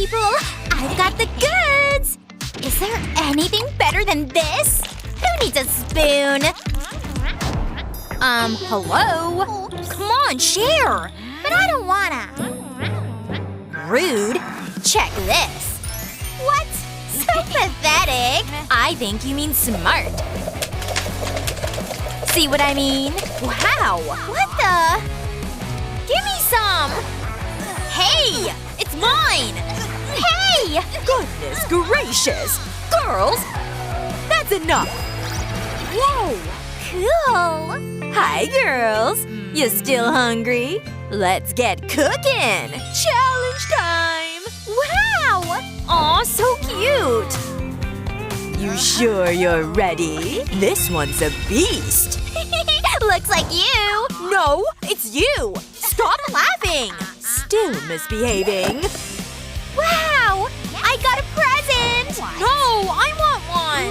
people! I've got the goods! Is there anything better than this? Who needs a spoon? Hello? Come on, share! But I don't wanna. Rude. Check this. What? So pathetic. I think you mean smart. See what I mean? Wow! What the? Give me some! Hey! It's mine! Hey! Goodness gracious! Girls! That's enough! Whoa! Cool! Hi, girls! You still hungry? Let's get cooking! Challenge time! Wow! Aw, so cute! You sure you're ready? This one's a beast! Looks like you! No, it's you! Stop laughing! Still misbehaving. Wow! I got a present! No, I want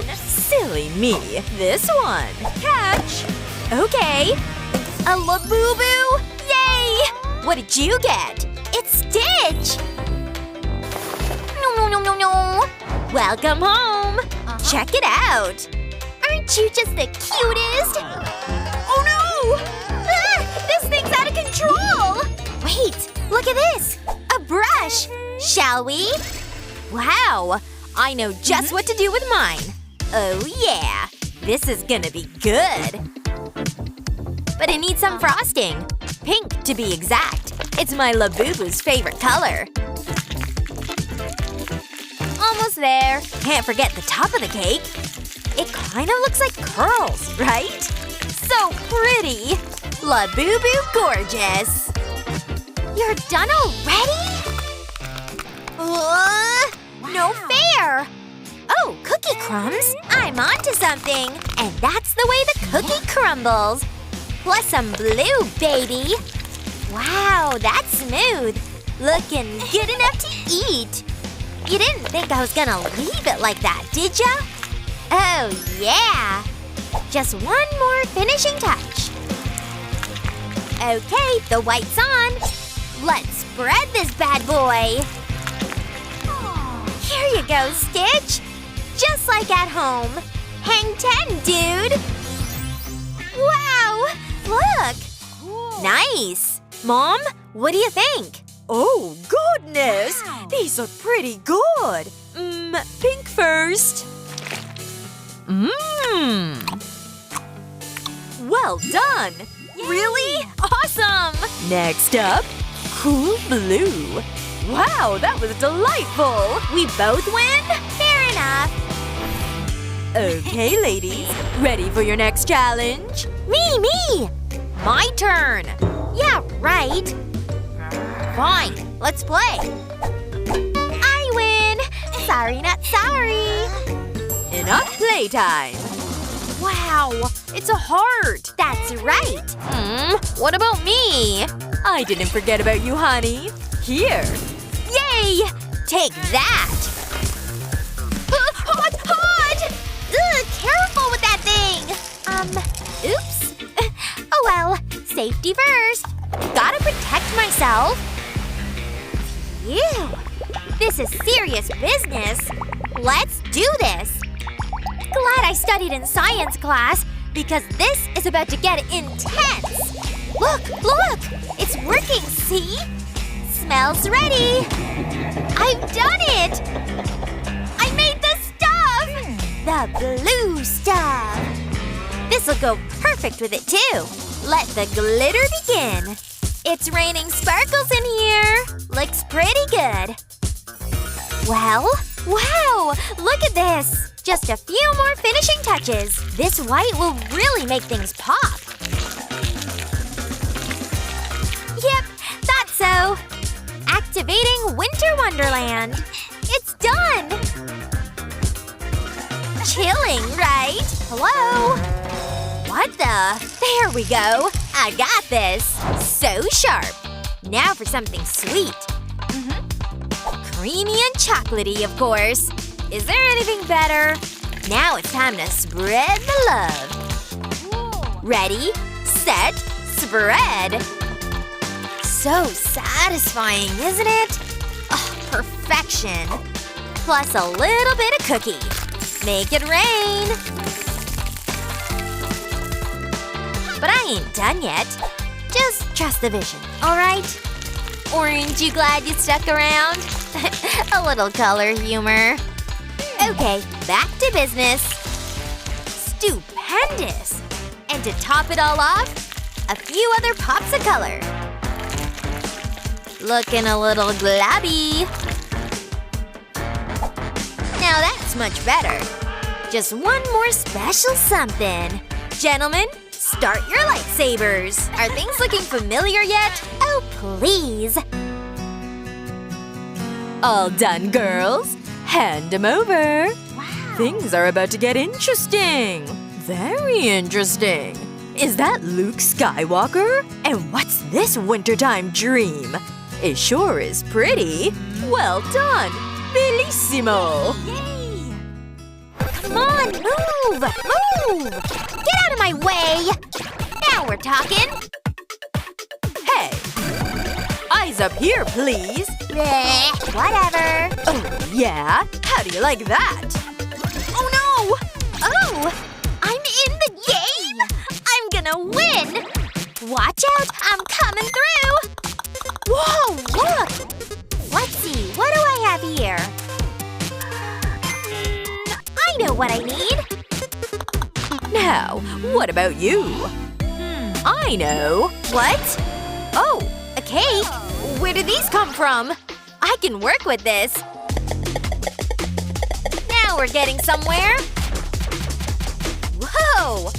one! Silly me. This one. Catch! Okay. A Labubu! Yay! What did you get? It's Stitch! No, no, no, no, no! Welcome home! Check it out! Aren't you just the cutest? Oh no! Ah, this thing's out of control! Wait, look at this! A brush! Shall we? Wow! I know just what to do with mine. Oh yeah! This is gonna be good! But it needs some frosting. Pink, to be exact. It's my Labubu's favorite color. Almost there. Can't forget the top of the cake. It kind of looks like curls, right? So pretty! Labubu gorgeous! You're done already? No fair! Oh, cookie crumbs! I'm onto something! And that's the way the cookie crumbles! Plus some blue, baby! Wow, that's smooth! Looking good enough to eat! You didn't think I was gonna leave it like that, did ya? Oh, yeah! Just one more finishing touch. Okay, the white's on. Let's spread this bad boy. Here you go, Stitch. Just like at home. Hang 10, dude. Wow! Look! Nice! Mom, what do you think? Oh, goodness! Wow. These are pretty good! Pink first. Well done! Really? Awesome! Next up, cool blue. Wow, that was delightful! We both win? Fair enough. Okay, ladies. Ready for your next challenge? Me! My turn! Yeah, right. Fine, let's play. I win! Sorry, not sorry. Enough playtime. Wow, it's a heart. That's right. What about me? I didn't forget about you, honey. Here. Yay! Take that! Hot! Ugh, careful with that thing! Oops. Oh well, safety first. Gotta protect myself. Phew. This is serious business. Let's do this. Glad I studied in science class, because this is about to get intense. Look! It's working, see? Smells ready. I've done it! I made the stuff! The blue stuff. This'll go perfect with it, too. Let the glitter begin. It's raining sparkles in here. Looks pretty good. Well, wow! Look at this! Just a few more finishing touches. This white will really make things pop. Yep, thought so. Activating Winter Wonderland. It's done! Chilling, right? Hello? What the? There we go. I got this. So sharp. Now for something sweet. Creamy and chocolatey, of course. Is there anything better? Now it's time to spread the love. Ready, set, spread. So satisfying, isn't it? Oh, perfection. perfection. Plus a little bit of cookie. Make it rain. But I ain't done yet. Just trust the vision, alright? Aren't you glad you stuck around? A little color humor. Okay, back to business. Stupendous! And to top it all off, a few other pops of color. Looking a little glabby. Now that's much better. Just one more special something. Gentlemen, start your lightsabers. Are things looking familiar yet? Oh, please. All done, girls. Hand them over. Wow. Things are about to get interesting. Very interesting. Is that Luke Skywalker? And what's this wintertime dream? It sure is pretty. Well done. Bellissimo. Yay! Come on, move! Move! Get out of my way! Now we're talking. Hey! Eyes up here, please. Bleh, whatever. Oh, yeah? How do you like that? Oh no! Oh! I'm in the game! I'm gonna win! Watch out! I'm coming through! Whoa! Look! Let's see, what do I have here? I know what I need! Now, what about you? I know. What? Oh, a cake? Where did these come from? I can work with this. Now we're getting somewhere. Whoa!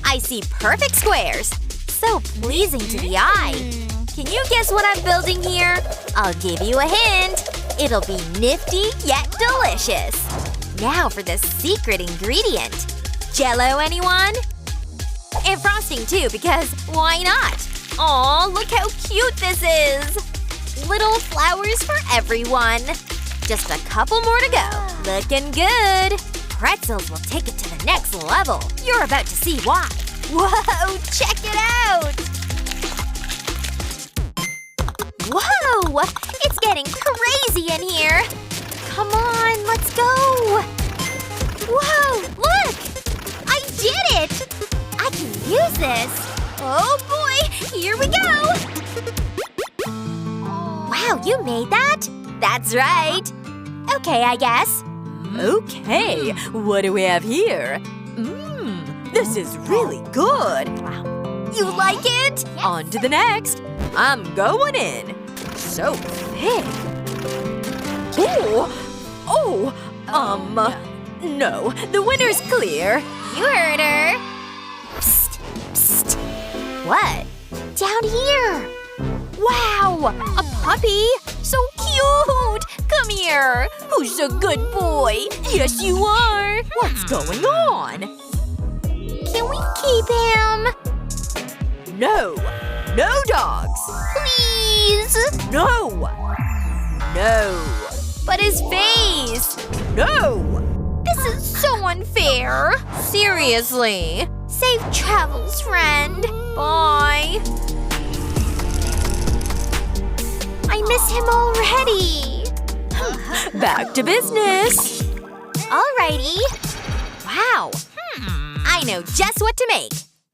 I see perfect squares. So pleasing to the eye. Can you guess what I'm building here? I'll give you a hint. It'll be nifty yet delicious. Now for the secret ingredient. Jell-O, anyone? And frosting too, because why not? Aw, look how cute this is! Little flowers for everyone. Just a couple more to go. Looking good. Pretzels will take it to the next level. You're about to see why. Whoa, check it out! Whoa! It's getting crazy in here! Come on, let's go! Whoa! Look! I did it! I can use this! Oh boy! Here we go! Wow, you made that? That's right. Okay, I guess. Okay, what do we have here? This is really good. Wow. You like it? Yes. On to the next. I'm going in. So thick. No, the winner's clear. You heard her. Psst, psst. What? Down here. Wow, a puppy? So cute! Come here! Who's a good boy? Yes, you are! What's going on? Can we keep him? No! No dogs! Please? No! No! But his face! No! This is so unfair. Seriously! Safe travels, friend. Bye! I miss him already. Back to business! Alrighty. Wow! I know just what to make.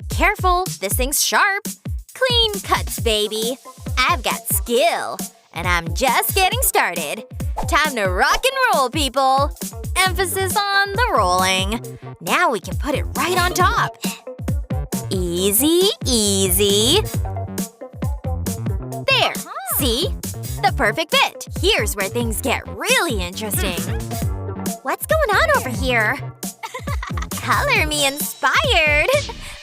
Careful, this thing's sharp. Clean cuts, baby. I've got skill. And I'm just getting started. Time to rock and roll, people. Emphasis on the rolling. Now we can put it right on top. Easy, easy. There! See? The perfect fit. Here's where things get really interesting. What's going on over here? Color me inspired!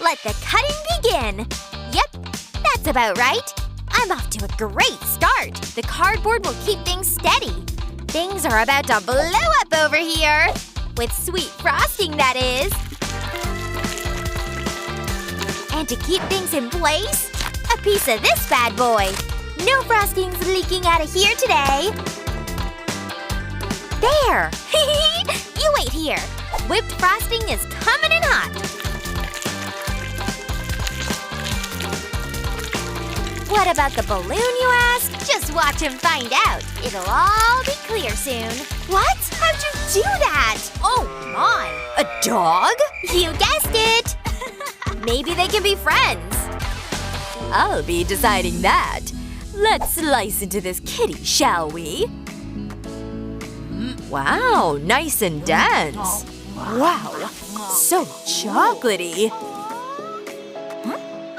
Let the cutting begin! Yep, that's about right. I'm off to a great start. The cardboard will keep things steady. Things are about to blow up over here. With sweet frosting, that is. And to keep things in place, a piece of this bad boy. No frosting's leaking out of here today. There! You wait here. Whipped frosting is coming in hot. What about the balloon, you ask? Just watch him find out. It'll all be clear soon. What? How'd you do that? Oh my! A dog? You guessed it! Maybe they can be friends. I'll be deciding that. Let's slice into this kitty, shall we? Wow, nice and dense. Wow, so chocolatey.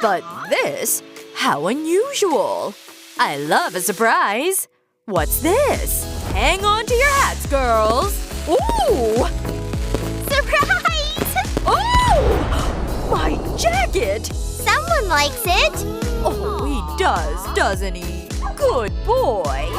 But this? How unusual. I love a surprise. What's this? Hang on to your hats, girls. Ooh! Surprise! Oh! My jacket! Someone likes it. Oh, he does, doesn't he? Good boy.